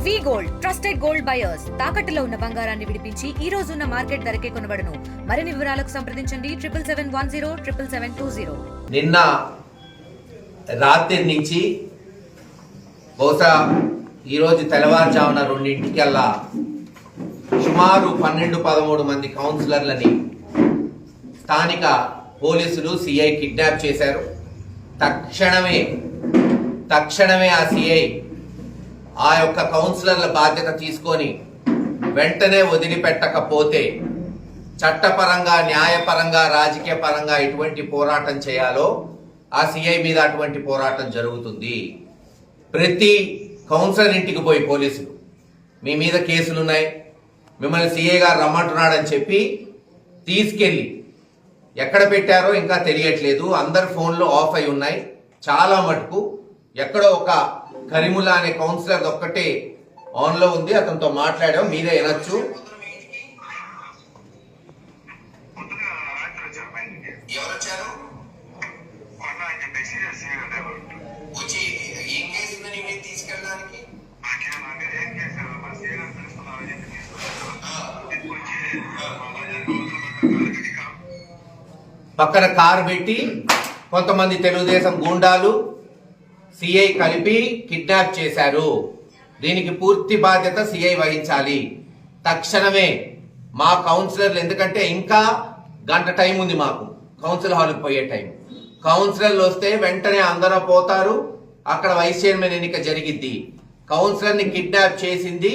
వి gold trusted gold buyers తాకట్టులో ఉన్న బంగారాన్ని విడిపించి ఈ రోజు ఉన్న మార్కెట్ ధరకే కొనబడును. మరిన్ని వివరాలకు సంప్రదించండి 7710777720. నిన్న రాత్రి నుంచి బహుశా ఈరోజు తెల్లవారుజామున 2:00 సుమారు 12-13 మంది కౌన్సిలర్లని స్థానిక పోలీసులు సిఐ కిడ్నాప్ చేశారు. తక్షణమే ఆ సిఐ ఆ యొక్క కౌన్సిలర్ల బాధ్యత తీసుకొని వెంటనే వదిలిపెట్టకపోతే చట్టపరంగా, న్యాయపరంగా, రాజకీయ పరంగా ఎటువంటి పోరాటం చేయాలో ఆ సిఐ మీద అటువంటి పోరాటం జరుగుతుంది. ప్రతి కౌన్సిలర్ ఇంటికి పోయి పోలీసులు మీ మీద కేసులున్నాయి, మిమ్మల్ని సిఐ గారు రమ్మంటున్నాడని చెప్పి తీసుకెళ్ళి ఎక్కడ పెట్టారో ఇంకా తెలియట్లేదు. అందరి ఫోన్లు ఆఫ్ అయి ఉన్నాయి. చాలా మటుకు ఎక్కడో ఒక కరీముల్లా అనే కౌన్సిలర్ ఒక్కటే ఆన్లో ఉంది. అతనితో మాట్లాడాం, మీరే వినొచ్చు. పక్కన కారు పెట్టి కొంతమంది తెలుగుదేశం గూండాలు సిఐ కలిపి కిడ్నాప్ చేశారు. దీనికి పూర్తి బాధ్యత సిఐ వహించాలి. తక్షణమే మా కౌన్సిలర్లు, ఎందుకంటే ఇంకా గంట టైం ఉంది మాకు కౌన్సిల్ హాల్కి పోయే టైం. కౌన్సిలర్లు వస్తే వెంటనే అందరూ పోతారు, అక్కడ వైస్ చైర్మన్ ఎన్నిక జరిగిద్ది. కౌన్సిలర్ని కిడ్నాప్ చేసింది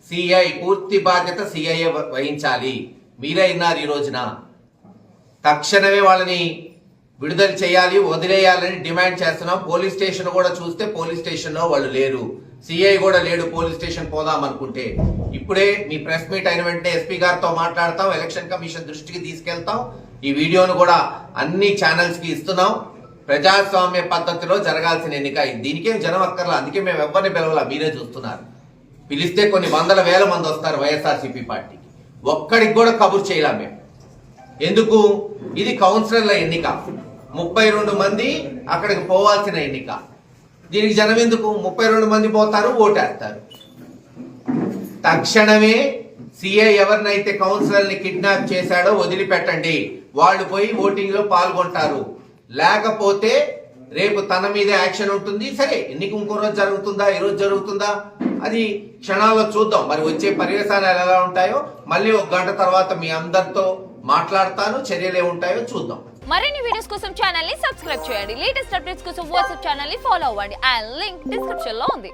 సిఐ, పూర్తి బాధ్యత సిఐ వహించాలి. మీరే విన్నారు ఈ రోజున. తక్షణమే వాళ్ళని విడుదల చేయాలి, వదిలేయాలని డిమాండ్ చేస్తున్నాం. పోలీస్ స్టేషన్ కూడా చూస్తే పోలీస్ స్టేషన్లో వాళ్ళు లేరు, సిఐ కూడా లేడు. పోలీస్ స్టేషన్ పోదాం అనుకుంటే ఇప్పుడే మీ ప్రెస్ మీట్ అయిన వెంటనే ఎస్పీ గారితో మాట్లాడతాం, ఎలక్షన్ కమిషన్ దృష్టికి తీసుకెళ్తాం. ఈ వీడియోను కూడా అన్ని ఛానల్స్ కి ఇస్తున్నాం. ప్రజాస్వామ్య పద్ధతిలో జరగాల్సిన ఎన్నిక, దీనికేం జనం అక్కర్లా. అందుకే మేము ఎవరిని పిలవాలా, మీరే చూస్తున్నారు. పిలిస్తే కొన్ని వందల వేల మంది వస్తారు వైఎస్ఆర్సీపీ పార్టీకి, ఒక్కడికి కూడా కబుర్ చేయలేం మేము. ఎందుకు? ఇది కౌన్సిలర్ల ఎన్నిక, 32 మంది అక్కడికి పోవాల్సిన ఎన్నిక. దీనికి జనం ఎందుకు? 32 మంది పోతారు, ఓటేస్తారు. తక్షణమే సిఐ ఎవరినైతే కౌన్సిలర్ని కిడ్నాప్ చేశాడో వదిలిపెట్టండి. వాళ్ళు పోయి ఓటింగ్ లో పాల్గొంటారు. లేకపోతే రేపు తన మీద యాక్షన్ ఉంటుంది. సరే, ఎన్నిక ఇంకో రోజు జరుగుతుందా, ఈ రోజు జరుగుతుందా, అది క్షణాల్లో చూద్దాం. మరి వచ్చే పర్యవసానాలు ఎలా ఉంటాయో మళ్ళీ 1 గంట తర్వాత మీ అందరితో మాట్లాడతాను. చర్యలు ఏముంటాయో చూద్దాం. మరిన్ని వీడియోస్ కోసం ఛానల్ ని సబ్స్క్రైబ్ చేయండి. లేటెస్ట్ అప్డేట్స్ కోసం వాట్సాప్ ఛానల్ ని ఫాలో అవ్వండి. ఆ లింక్ డిస్క్రిప్షన్ లో ఉంది.